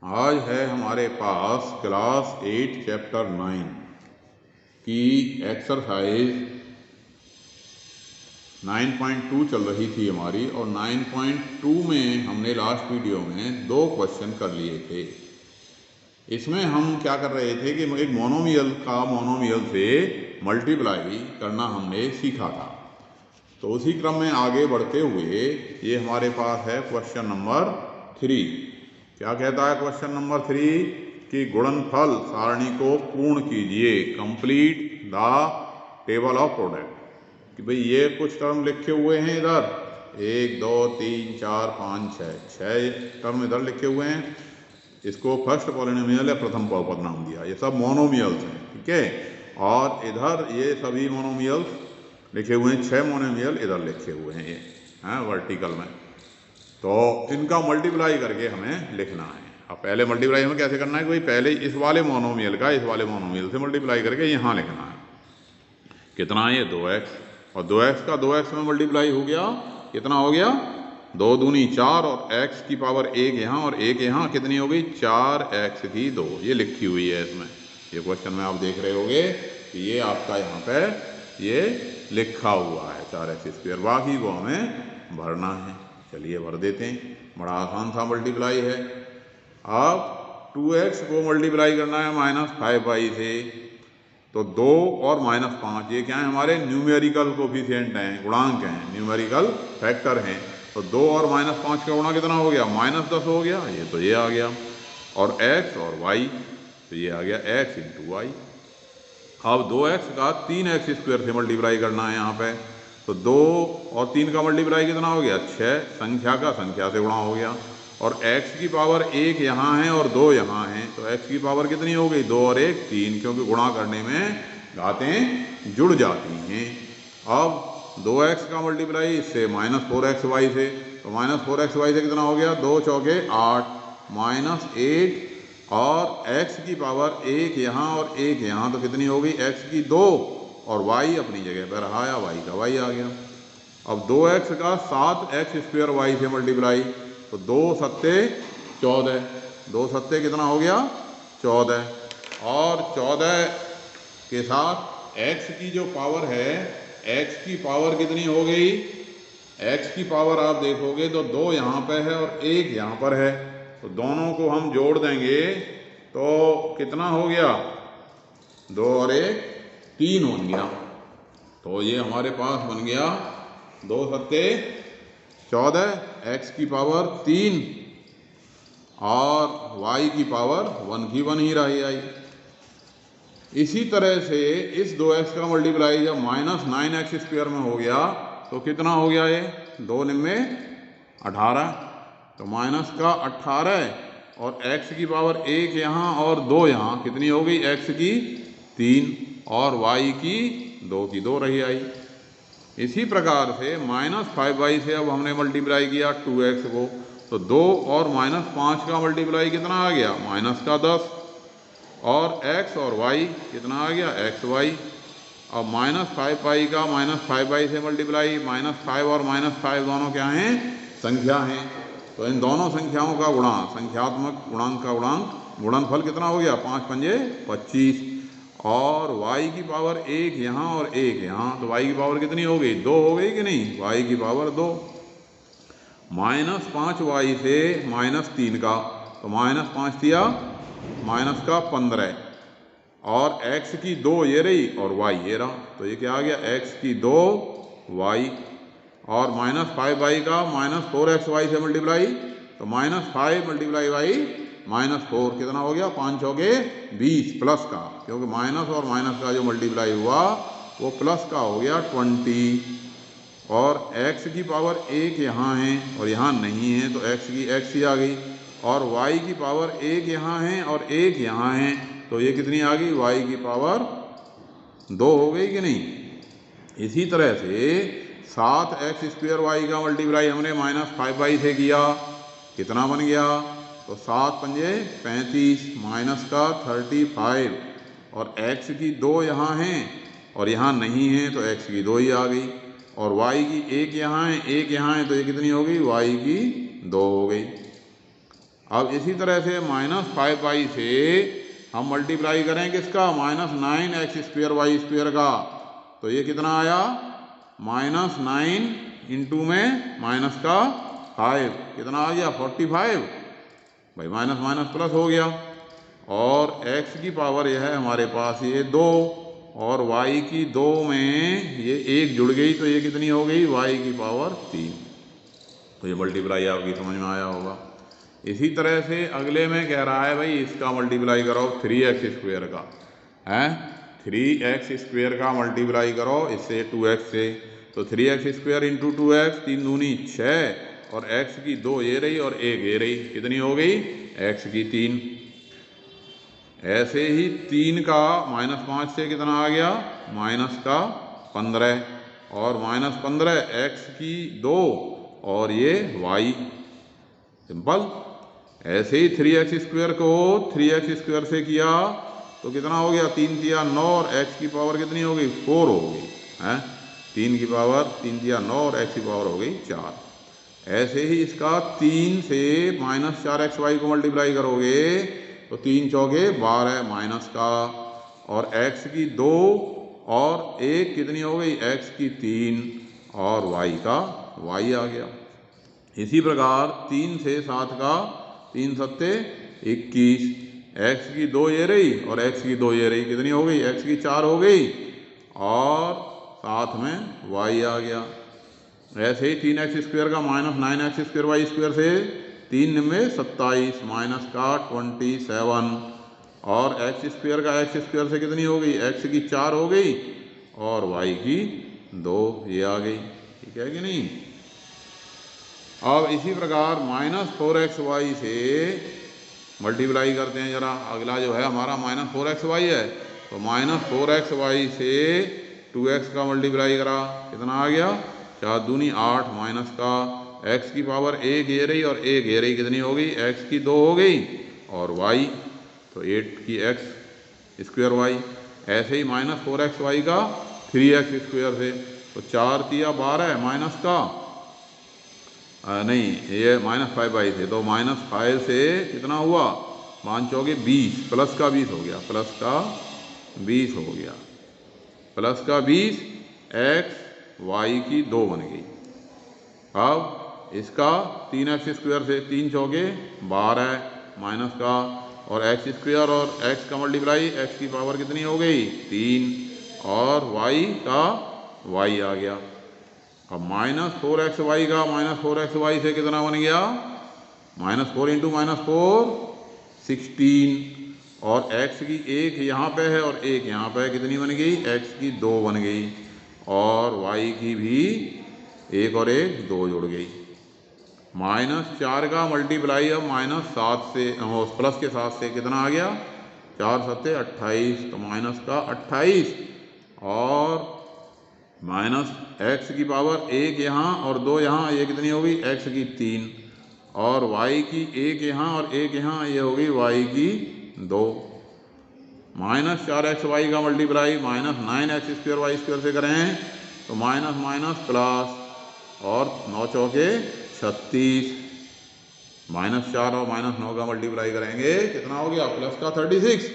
आज है हमारे पास क्लास 8 चैप्टर 9 की एक्सरसाइज 9.2 चल रही थी हमारी, और 9.2 में हमने लास्ट वीडियो में 2 क्वेश्चन कर लिए थे। इसमें हम क्या कर रहे थे कि एक मोनोमियल का मोनोमियल से मल्टीप्लाई करना हमने सीखा था। तो उसी क्रम में आगे बढ़ते हुए ये हमारे पास है क्वेश्चन नंबर 3। क्या कहता है क्वेश्चन नंबर 3 कि गुणनफल सारणी को पूर्ण कीजिए, complete the table of product. कि भाई ये कुछ टर्म लिखे हुए हैं इधर, 1 2 3 4 5 6 टर्म इधर लिखे हुए हैं। इसको फर्स्ट पॉलिनोमियल या प्रथम बहुपद नाम दिया। ये सब मोनोमियल्स हैं, ठीक है। और इधर ये सभी मोनोमियल्स लिखे हुए हैं, 6 मोनोमियल इधर लिखे हुए हैं, ये हैं वर्टिकल में। तो इनका मल्टीप्लाई करके हमें लिखना है। अब पहले मल्टीप्लाई हमें कैसे करना है कि भाई पहले इस वाले मोनोमियल का इस वाले मोनोमियल से मल्टीप्लाई करके यहाँ लिखना है। कितना है ये 2x, और 2x का 2x में मल्टीप्लाई हो गया, कितना हो गया 2 दूनी 4, और x की पावर 1 यहाँ और 1 यहाँ, कितनी हो गई 4x की 2। ये लिखी हुई है इसमें, ये क्वेश्चन में आप देख रहे होंगे कि ये आपका यहाँ पे ये लिखा हुआ है 4x²। बाकी को हमें भरना है। चलिए भर देते हैं, बड़ा आसान सा मल्टीप्लाई है। अब 2x को मल्टीप्लाई करना है -5y से, तो 2 और -5 ये क्या है हमारे न्यूमेरिकल कोफिशिएंट हैं, गुणांक हैं, न्यूमेरिकल फैक्टर हैं। तो 2 और -5 का गुणा कितना हो गया -10 हो गया, ये तो ये आ गया। और x और y, तो ये आ गया x × y। अब 2x का 3x² से मल्टीप्लाई करना है यहाँ पे, तो 2 और 3 का मल्टीप्लाई कितना हो गया 6, संख्या का संख्या से गुणा हो गया। और x की पावर 1 यहाँ है और 2 यहाँ हैं, तो x की पावर कितनी हो गई 2 और 1 3, क्योंकि गुणा करने में घातें जुड़ जाती हैं। अब 2x का मल्टीप्लाई इससे -4xy से, तो -4xy से कितना हो गया 2 चौके 8 -8, और x की पावर 1 यहाँ और 1 यहाँ, तो कितनी हो गई x की 2, और y अपनी जगह पर रहा, या y का y आ गया। अब 2x का 7x² y से मल्टीप्लाई, तो 2 सत्ते 14, 2 सत्ते कितना हो गया 14, और 14 के साथ x की जो पावर है, x की पावर कितनी हो गई, x की पावर आप देखोगे तो 2 यहाँ पे है और 1 यहाँ पर है, तो दोनों को हम जोड़ देंगे तो कितना हो गया 2 और 1 3 बन गया। तो ये हमारे पास बन गया 2 सत्ते 14, x की पावर 3 और y की पावर 1 की 1 ही रही आई। इसी तरह से इस 2x का मल्टीप्लाई जब -9x² में हो गया, तो कितना हो गया ये 2 9 18, तो माइनस का 18 और x की पावर 1 यहाँ और 2 यहाँ, कितनी हो गई x की 3 और y की 2 की 2 रही आई। इसी प्रकार से -5y से अब हमने मल्टीप्लाई किया 2x को, तो 2 और -5 का मल्टीप्लाई कितना आ गया -10, और x और y कितना आ गया xy। अब -5y का -5y से मल्टीप्लाई, -5 और -5 दोनों क्या हैं संख्या हैं, तो इन दोनों संख्याओं का गुणा, संख्यात्मक गुणांक का गुणनफल कितना हो गया 5 पंजे 25, और y की पावर 1 यहाँ और 1 यहाँ, तो y की पावर कितनी हो गई 2 हो गई कि नहीं, y की पावर 2। -5y से -3 का, तो -5 दिया माइनस का 15, और x की 2 ये रही और y ये रहा, तो ये क्या आ गया x की 2 y, और -5y का -4xy से मल्टीप्लाई, तो -5 × y -4 कितना हो गया 5 चौके 20 प्लस का, क्योंकि माइनस और माइनस का जो मल्टीप्लाई हुआ वो प्लस का हो गया 20, और x की पावर 1 यहाँ है और यहाँ नहीं है, तो x की x ही आ गई, और y की पावर 1 यहाँ है और 1 यहाँ है, तो ये कितनी आ गई y की पावर 2 हो गई कि नहीं। इसी तरह से 7x² y का मल्टीप्लाई हमने -5y से किया, कितना बन गया, तो 7 पंजे 35 माइनस का 35, और x की 2 यहाँ हैं और यहाँ नहीं है, तो x की 2 ही आ गई, और y की 1 यहाँ है 1 यहाँ है, तो ये कितनी हो गई y की 2 हो गई। अब इसी तरह से -5y से हम मल्टीप्लाई करें किसका, -9x² का, तो ये कितना आया, -9 इंटू में -5 कितना आ गया 45, भाई माइनस माइनस प्लस हो गया। और x की पावर यह है हमारे पास ये 2 और y की 2 में ये 1 जुड़ गई, तो ये कितनी हो गई y की पावर 3। तो ये मल्टीप्लाई आपकी समझ में आया होगा। इसी तरह से अगले में कह रहा है भाई इसका मल्टीप्लाई करो 3x² का, है 3x² का मल्टीप्लाई करो इससे 2x से, तो 3x² इंटू 2x 3 दूनी 6 और x की 2 ये रही और 1 ये रही, कितनी हो गई x की 3। ऐसे ही 3 का -5 से कितना आ गया -15 और -15 x की 2 और ये y, सिंपल। ऐसे ही 3x² को 3x² से किया तो कितना हो गया 3 तिया 9 और x की पावर कितनी हो गई 4 हो गई, है 3 की पावर 3 तिया 9 और x की पावर हो गई 4। ऐसे ही इसका 3 से -4xy को मल्टीप्लाई करोगे तो 3 चौके 12 माइनस का और x की 2 और 1 कितनी हो गई x की 3 और y का y आ गया। इसी प्रकार 3 से 7 का 3 सत्ते 21, x की 2 ये रही और x की 2 ये रही, कितनी हो गई x की 4 हो गई और साथ में y आ गया। ऐसे ही 3x² का -9x²y² से 3 में 27 माइनस का 27 और x² का x² से कितनी हो गई x की 4 हो गई और y की 2 ये आ गई, ठीक है कि नहीं। अब इसी प्रकार -4xy से मल्टीप्लाई करते हैं जरा, अगला जो है हमारा -4xy है, तो -4xy से 2x का मल्टीप्लाई करा, कितना आ गया 4 दूनी 8 माइनस का x की पावर 1 ये रही और 1 ये रही, कितनी हो गई x की 2 हो गई और y, तो 8 की x² y। ऐसे ही -4xy का 3x² से, तो 4 तिया 12 माइनस का नहीं ये -5y से, तो -5 से कितना हुआ 5 चौके 20 प्लस का 20 हो गया, प्लस का 20 हो गया, प्लस का 20 x y की 2 बन गई। अब इसका 3x² से 3 चौके 12 माइनस का और x² और x का मल्टीप्लाई x की पावर कितनी हो गई 3 और y का y आ गया। अब -4xy का -4xy से कितना बन गया -4 इंटू -4 16 और x की 1 यहाँ पे है और 1 यहाँ पे है, कितनी बन गई x की 2 बन गई और y की भी 1 और 1 2 जुड़ गई। -4 का मल्टीप्लाई अब -7 से प्लस के 7 से कितना आ गया 4 सत्ते 28, तो माइनस का 28 और -x की पावर 1 यहाँ और 2 यहाँ, ये कितनी हो गई x की 3 और y की 1 यहाँ और 1 यहाँ, ये हो गई y की 2। -4xy का मल्टीप्लाई -9x²y² से करें तो माइनस माइनस प्लस और 9 चौके 36 -4 और -9 का मल्टीप्लाई करेंगे कितना हो गया प्लस का 36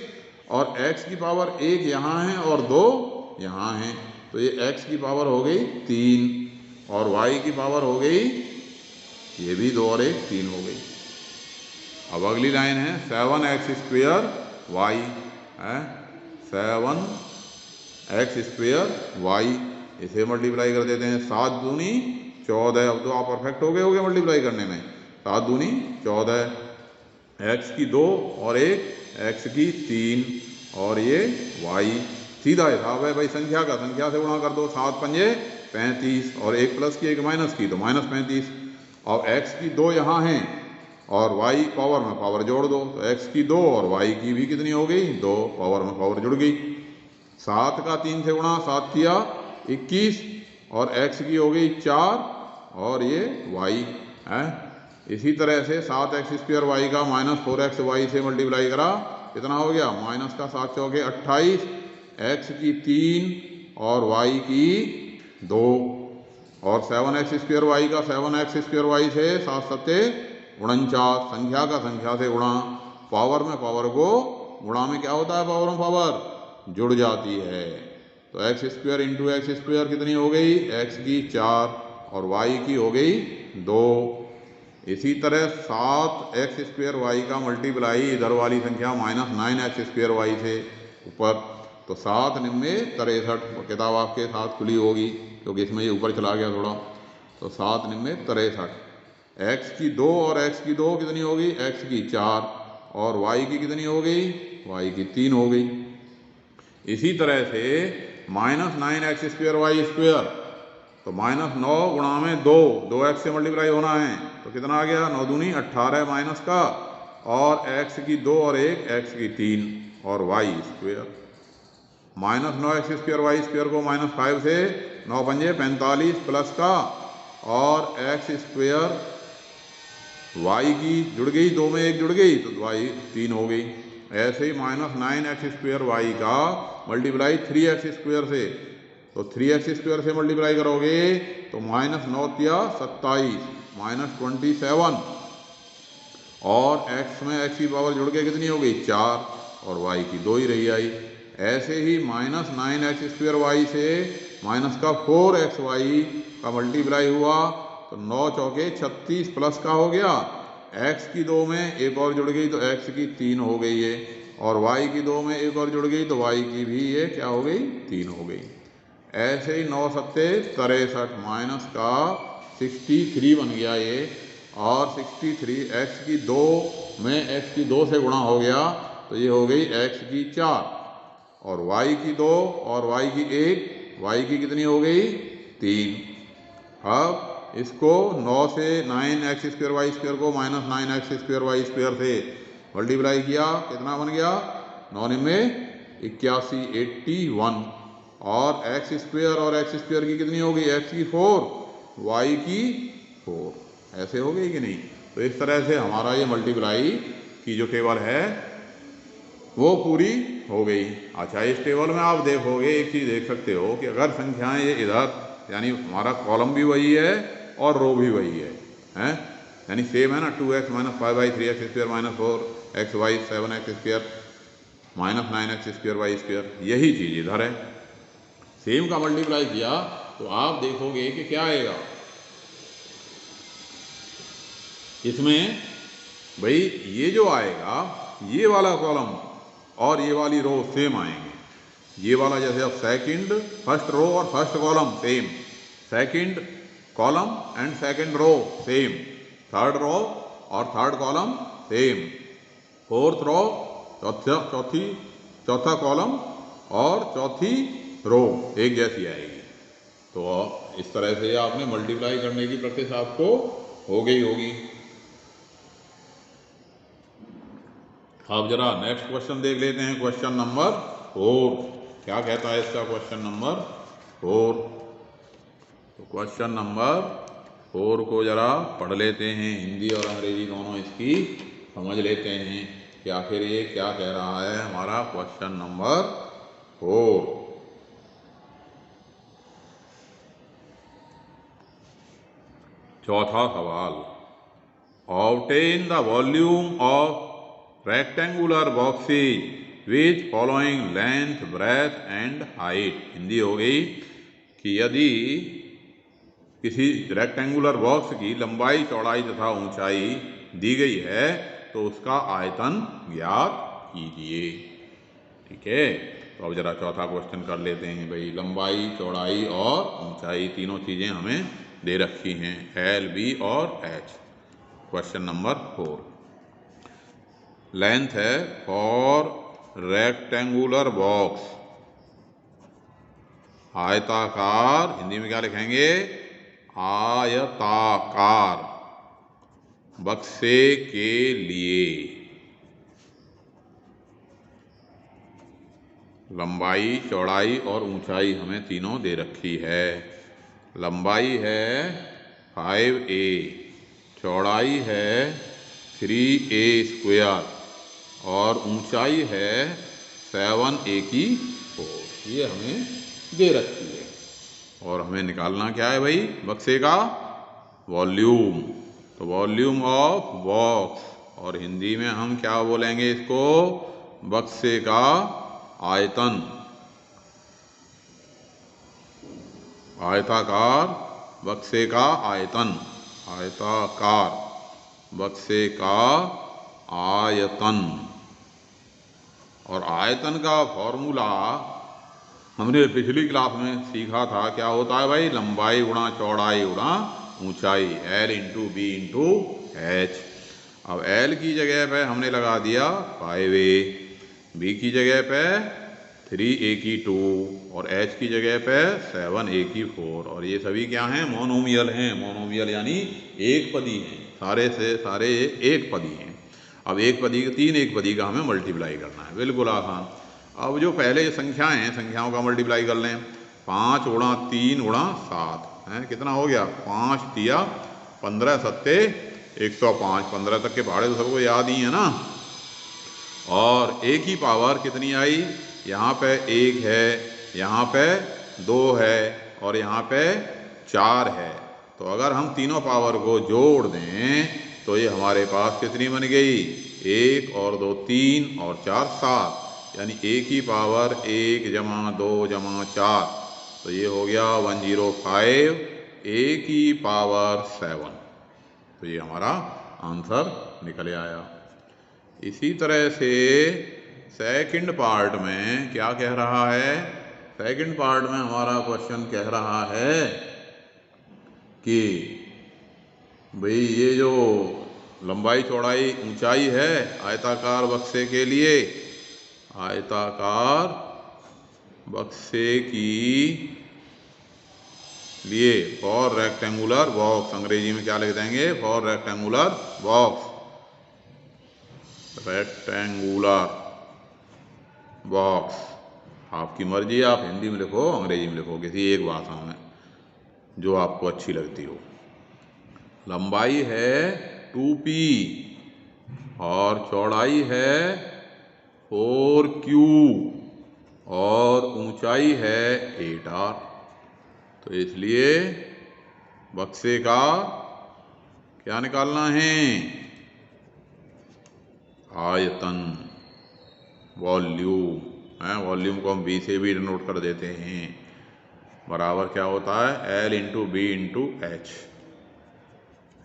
और x की पावर 1 यहाँ है और 2 यहाँ है, तो ये x की पावर हो गई 3 और y की पावर हो गई ये भी 2 और 1 3 हो गई। अब अगली लाइन है 7x² है 7x²y, इसे मल्टीप्लाई कर देते हैं 7 दूनी 14। अब तो आप परफेक्ट हो गए मल्टीप्लाई करने में, 7 दूनी 14 x की 2 और 1 x की 3 और ये y, सीधा हिसाब है भाई संख्या का, संख्या से गुणा कर दो 7 पंजे 35 और 1 प्लस की 1 माइनस की तो -35। अब x की 2 यहाँ हैं और y पावर में पावर जोड़ दो, तो x की 2 और y की भी कितनी हो गई 2 पावर में पावर जुड़ गई। 7 का 3 से गुणा 7 किया 21 और x की हो गई 4 और ये y है। इसी तरह से 7x² का -4xy से मल्टीप्लाई करा कितना हो गया माइनस का 7 चौके 28 x की 3 और y की 2 और 7x² का 7x² से 7 सत्ते 49, संख्या का संख्या से गुणा, पावर में पावर को गुणा में क्या होता है, पावर में पावर जुड़ जाती है। तो x square into x square कितनी हो गई, एक्स की 4 और वाई की हो गई 2। इसी तरह 7 एक्स स्क्वायर वाई का मल्टीप्लाई इधर वाली संख्या -9 एक्स स्क्वायर वाई से ऊपर, तो 7 निम्मे 63, किताब आपके साथ खुली होगी क्योंकि इसमें ये ऊपर चला गया थोड़ा। तो 7 निम्मे 63, एक्स की 2 और एक्स की 2 कितनी हो गई, एक्स की 4 और वाई की कितनी हो गई, वाई की 3 हो गई। इसी तरह से -9 एक्स स्क्वायर वाई स्क्वायर, तो -9 गुणा में 2 एक्स से मल्टीप्लाई होना है, तो कितना आ गया, 9 दूनी 18 माइनस का, और एक्स की 2 और 1 एक्स की 3 और y square. -9 x square y square को -5 से 9 पंजे 45 प्लस का, और एक्स स्क्वायर वाई की जुड़ गई, 2 में 1 जुड़ गई तो वाई 3 हो गई। ऐसे ही -9 एक्स स्क्वायर वाई का मल्टीप्लाई 3 एक्स स्क्वायर से, तो 3 एक्स स्क्वायर से मल्टीप्लाई करोगे तो -9 या 27 -27, और एक्स में एक्स की पावर जुड़ के कितनी हो गई 4 और वाई की 2 ही रही आई। ऐसे ही -9 एक्स स्क्वायर वाई से माइनस का 4 एक्स वाई का मल्टीप्लाई हुआ तो 9 चौके 36 प्लस का हो गया, एक्स की 2 में एक और जुड़ गई तो एक्स की 3 हो गई है, और वाई की 2 में एक और जुड़ गई तो वाई की भी ये क्या हो गई 3 हो गई। ऐसे ही 9 सत्ते 63 माइनस का 63 बन गया ये, और 63 एक्स की 2 में एक्स की 2 से गुणा हो गया तो ये हो गई एक्स की 4 और वाई की 2 और वाई की 1, वाई की कितनी हो गई 3। अब इसको 9 से 9 एक्स स्क्वायर वाई स्क्वायर को -9 एक्स स्क्वायर वाई स्क्वायर से मल्टीप्लाई किया, कितना बन गया 9 में 81 81, और एक्स स्क्वायर और एक्स स्क्वायर की कितनी हो गई, एक्स की 4 वाई की 4, ऐसे हो गई कि नहीं। तो इस तरह से हमारा ये मल्टीप्लाई की जो टेबल है वो पूरी हो गई। अच्छा, इस टेबल में आप देखोगे एक चीज़ देख सकते हो कि अगर संख्याएं ये इधर, यानी हमारा कॉलम भी वही है और रो भी वही है, हैं, यानी सेम है ना, 2x - 5/3 x square -4 x y 7 x square -9 x square y square, यही चीज़ इधर है। सेम का मल्टीप्लाई किया तो आप देखोगे कि क्या आएगा इसमें, भाई ये जो आएगा ये वाला कॉलम और ये वाली रो सेम आएंगे। ये वाला जैसे अब सेकंड फर्स्ट रो और first column same, second column and second row same, third row और third column same, fourth row चौथा कॉलम और चौथी रो एक जैसी आएगी। तो इस तरह से आपने मल्टीप्लाई करने की प्रैक्टिस आपको हो गई होगी। अब जरा नेक्स्ट क्वेश्चन देख लेते हैं, क्वेश्चन नंबर 4 क्या कहता है इसका, क्वेश्चन नंबर 4। तो क्वेश्चन नंबर 4 को जरा पढ़ लेते हैं, हिंदी और अंग्रेजी दोनों इसकी समझ लेते हैं कि आखिर ये क्या कह रहा है हमारा क्वेश्चन नंबर 4। चौथा सवाल, obtain the volume of rectangular boxes with following length, breadth and height। Hindi हो गई कि यदि किसी रेक्टेंगुलर बॉक्स की लंबाई चौड़ाई तथा ऊंचाई दी गई है तो उसका आयतन ज्ञात कीजिए। ठीक है, तो अब जरा चौथा क्वेश्चन कर लेते हैं। भाई लंबाई चौड़ाई और ऊंचाई तीनों चीज़ें हमें दे रखी हैं, L, B और H। क्वेश्चन नंबर 4, लेंथ है फॉर रेक्टेंगुलर बॉक्स, आयताकार, हिंदी में क्या लिखेंगे आयताकार बक्से के लिए लंबाई चौड़ाई और ऊंचाई हमें तीनों दे रखी है। लंबाई है 5a, चौड़ाई है 3a स्क्वायर और ऊंचाई है 7a की 4, ये हमें दे रखी है। और हमें निकालना क्या है भाई, बक्से का वॉल्यूम। तो वॉल्यूम ऑफ बॉक्स, और हिंदी में हम क्या बोलेंगे इसको, बक्से का आयतन, आयताकार बक्से का आयतन, आयताकार बक्से का आयतन। और आयतन का फॉर्मूला हमने पिछली क्लास में सीखा था, क्या होता है भाई, लंबाई गुणा चौड़ाई गुणा ऊंचाई, L into B into H. अब L की जगह पे हमने लगा दिया 5a, B की जगह पे 3a की 2, और H की जगह पे 7a की 4। और ये सभी क्या हैं, मोनोमियल हैं। मोनोमियल यानी एक पदी हैं, सारे से सारे एक पदी हैं। अब एक पदी, तीन एक पदी का हमें मल्टीप्लाई करना है, बिल्कुल आसान। अब जो पहले संख्याएं हैं, संख्याओं का मल्टीप्लाई कर लें। 5 गुणा 3 गुणा 7 है, कितना हो गया, 5 तिया 15 सत्ते 105। 15 तक के भाड़े तो सबको याद ही है ना। और एक ही पावर कितनी आई, यहाँ पे 1 है, यहाँ पे 2 है, और यहाँ पे 4 है। तो अगर हम तीनों पावर को जोड़ दें तो ये हमारे पास कितनी बन गई, 1 और 2 3 और 4 7, यानी एक ही पावर 1 जमा 2 जमा 4, तो ये हो गया 105, एक ही पावर 7। तो ये हमारा आंसर निकल आया। इसी तरह से सेकंड पार्ट में क्या कह रहा है, सेकंड पार्ट में हमारा क्वेश्चन कह रहा है कि भाई ये जो लंबाई चौड़ाई ऊंचाई है आयताकार बक्से के लिए, आयताकार बक्से की लिए फॉर रेक्टेंगुलर बॉक्स, अंग्रेजी में क्या लिख देंगे, for rectangular box, rectangular box. आपकी मर्जी, आप हिंदी में लिखो अंग्रेजी में लिखो, किसी एक भाषा में जो आपको अच्छी लगती हो। लंबाई है 2p और चौड़ाई है 4q और ऊंचाई है 8r। तो इसलिए बक्से का क्या निकालना है, आयतन, वॉल्यूम है। वॉल्यूम को हम v से भी डिनोट कर देते हैं, बराबर क्या होता है, L into B into H.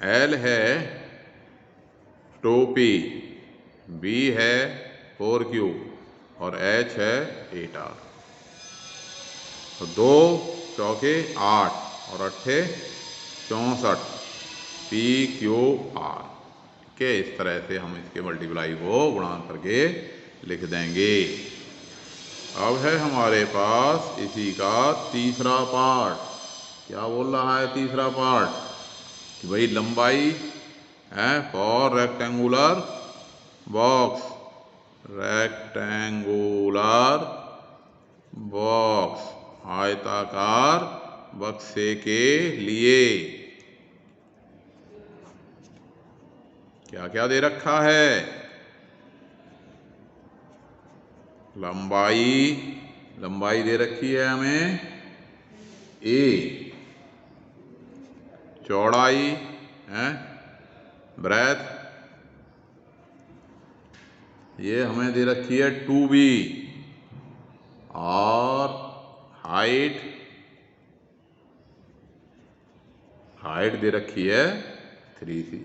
L है 2p, B है 4q और H है 8r। तो 2 चौके 8 और 8 64, PQR के इस तरह से हम इसके मल्टीप्लाई को गुणा करके लिख देंगे। अब है हमारे पास इसी का तीसरा पार्ट। क्या बोल रहा है तीसरा पार्ट, कि भाई लंबाई है for rectangular box, rectangular box, आयताकार बक्से के लिए क्या क्या दे रखा है, लंबाई दे रखी है हमें a, चौड़ाई है ब्रेथ ये हमें दे रखी है 2b, और हाइट दे रखी है 3c।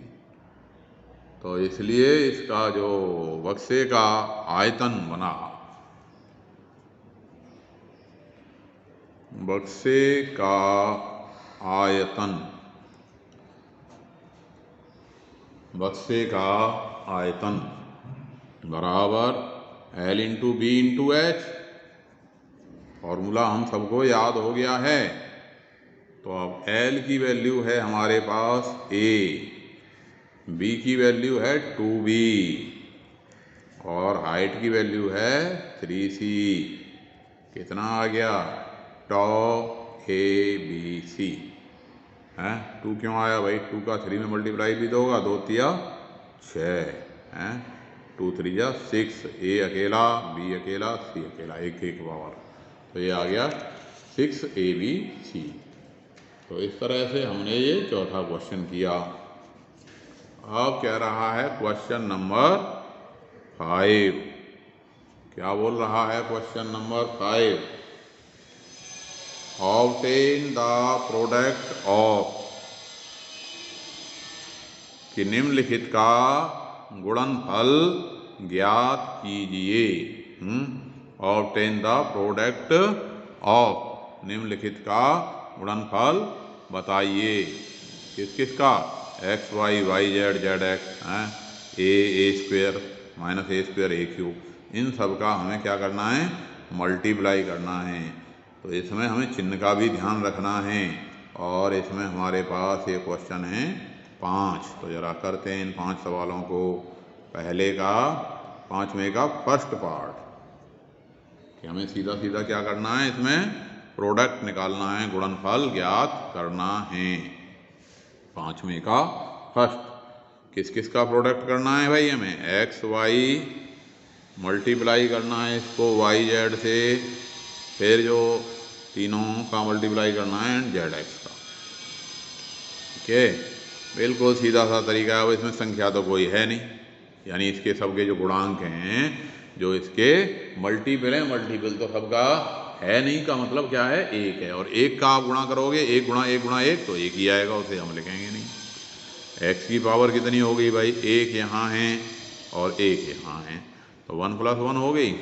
तो इसलिए इसका जो बक्से का आयतन बना, बक्से का आयतन, बक्से का आयतन बराबर L into B into H. Formula हम सबको याद हो गया है। तो अब L की वैल्यू है हमारे पास a, B की वैल्यू है 2b और हाइट की वैल्यू है 3c। कितना आ गया, टॉ ABC है। 2 क्यों आया भाई, 2 का 3 में मल्टीप्लाई भी तो होगा, 2 तिया 6 है, 2 3 जा 6, A अकेला B अकेला C अकेला, एक एक पावर, तो ये आ गया 6ABC। तो इस तरह से हमने ये चौथा क्वेश्चन किया। अब कह रहा है क्वेश्चन नंबर 5। क्या बोल रहा है question number 5? Obtain the product of, कि निम्नलिखित का गुणनफल ज्ञात कीजिए। ऑब्टेन द प्रोडक्ट ऑफ, निम्नलिखित का गुणनफल बताइए। किस किस का? X y y z z x, a square minus a square a cube, इन सब का हमें क्या करना है? मल्टीप्लाई करना है। तो इसमें हमें चिन्ह का भी ध्यान रखना है। और इसमें हमारे पास ये क्वेश्चन है 5। तो जरा करते हैं इन 5 सवालों को। पहले का 5वें का फर्स्ट पार्ट, कि हमें सीधा सीधा क्या करना है? इसमें प्रोडक्ट निकालना है, गुणनफल ज्ञात करना है। 5वें का फर्स्ट, किस किस का प्रोडक्ट करना है भाई? हमें एक्स वाई मल्टीप्लाई करना है इसको वाई जेड से, फिर जो तीनों का मल्टीप्लाई करना है जेड एक्स का। ठीक है, बिल्कुल सीधा सा तरीका है। अब इसमें संख्या तो कोई है नहीं, यानी इसके सबके जो गुणांक हैं, जो इसके मल्टीपल हैं, मल्टीपल तो सबका है नहीं, का मतलब क्या है? एक है। और एक का आप गुणा करोगे, एक गुणा एक गुणा एक, तो एक ही आएगा, उसे हम लिखेंगे नहीं। एक्स की पावर कितनी हो गई भाई? एक यहाँ है और एक यहाँ है, तो 1 + 1 हो गई।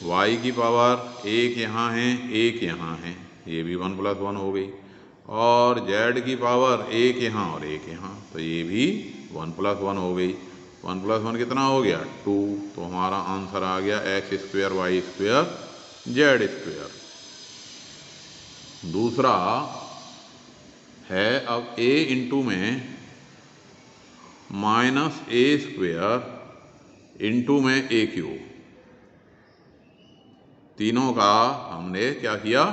वाई की पावर एक यहाँ है, एक यहाँ है, ये भी 1 + 1 हो गई। और जेड की पावर एक यहाँ और एक यहाँ, तो ये भी 1 + 1 हो गई। 1 + 1 कितना हो गया? 2। तो हमारा आंसर आ गया x square y square z square. दूसरा है अब a इंटू में माइनस ए स्क्वेयर इंटू में ए क्यूब, तीनों का हमने क्या किया?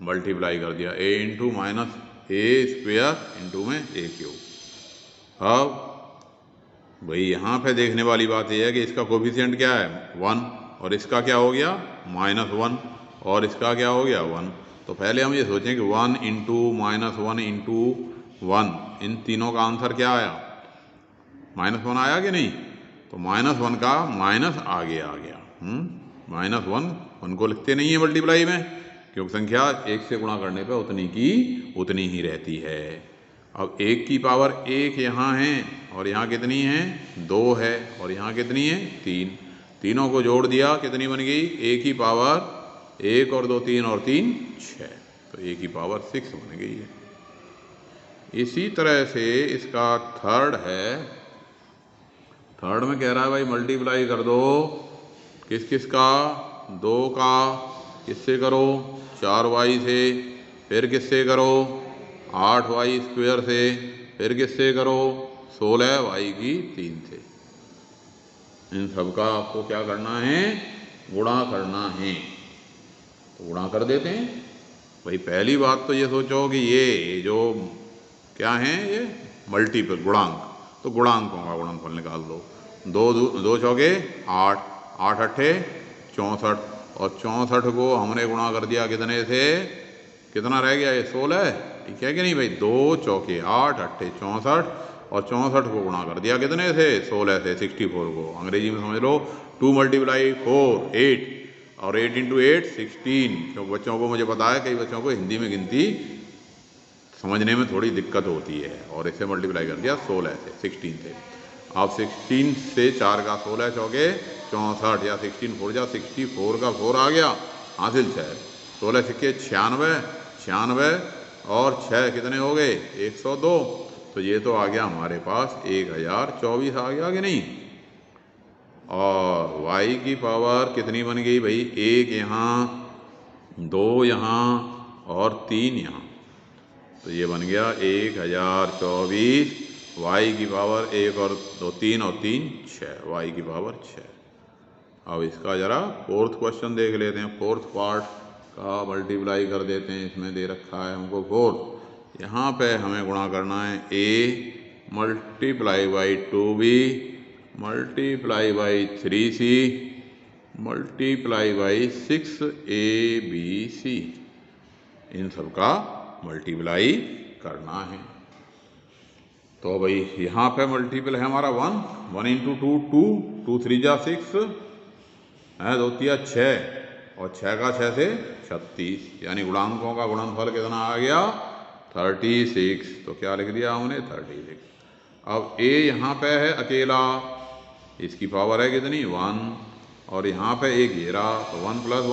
मल्टीप्लाई कर दिया। a into minus a square into में ए क्यूब। अब भाई यहाँ पे देखने वाली बात यह है कि इसका कोफिशिएंट क्या है? 1, और इसका क्या हो गया? -1, और इसका क्या हो गया? 1। तो पहले हम ये सोचें कि 1 इंटू -1 इंटू 1, इन तीनों का आंसर क्या आया? -1 आया कि नहीं? तो -1 का माइनस आगे आ गया। -1, 1 को लिखते नहीं है मल्टीप्लाई में, क्योंकि संख्या 1 से गुणा करने पर उतनी की उतनी ही रहती है। अब 1 की पावर 1 यहाँ है, और यहाँ कितनी है? 2 है, और यहाँ कितनी है? 3। तीनों को जोड़ दिया, कितनी बन गई? 1 की पावर 1 और 2 3 और 3 6, तो 1 की पावर 6 बन गई है। इसी तरह से इसका थर्ड है। थर्ड में कह रहा है भाई मल्टीप्लाई कर दो, किस किस का? 2 का किससे करो? 4y से, फिर किससे करो? 8y स्क्वेयर से, फिर किससे करो? 16y की 3 से। इन सब का आपको क्या करना है? गुणा करना है। तो गुणा कर देते हैं भाई। पहली बात तो ये सोचो कि ये जो क्या है, ये मल्टीपल गुणांक, तो गुणांकों का गुणनफल निकाल दो। 2 चौके 8, 8 अट्ठे 64, और 64 को हमने गुणा कर दिया कितने से? कितना रह गया? ये 16। ठीक है कि नहीं भाई? 2 चौके 8 अट्ठे 64, और 64 को गुणा कर दिया कितने से? 16 से, 64 को। अंग्रेजी में समझ लो 2 × 4 8, और 8 × 8 16। क्योंकि बच्चों को मुझे पता है, कई बच्चों को हिंदी में गिनती समझने में थोड़ी दिक्कत होती है, और इसे मल्टीप्लाई कर दिया 16 से, 16 से। अब 16 से 4 का 16 चौके 64, या 16 4 जा 64 का 4 आ गया, हासिल 6। 16 सिक्के 96, 96 और 6 कितने हो गए? 102। तो ये तो आ गया हमारे पास 1024 आ गया कि नहीं? और y की पावर कितनी बन गई भाई? 1 यहाँ, 2 यहाँ और 3 यहाँ, तो ये बन गया 1024। y की पावर 1 और 2 3 और 3 6, y की पावर 6। अब इसका ज़रा फोर्थ क्वेश्चन देख लेते हैं। फोर्थ पार्ट का मल्टीप्लाई कर देते हैं। इसमें दे रखा है हमको 4। यहाँ पे हमें गुणा करना है a multiply by 2b multiply by 3c multiply by 6abc, इन सब का मल्टीप्लाई करना है। तो भाई यहाँ पे मल्टीपल है हमारा 1 इंटू 2 2 2 3 जा 6 है, 2 तिया 6 और 6 का 6 से 36, यानी गुणांकों का गुणनफल कितना आ गया 36। तो क्या लिख दिया हमने 36। अब a यहाँ पे है अकेला, इसकी पावर है कितनी 1 और यहाँ पे एक घेरा, तो 1 + 1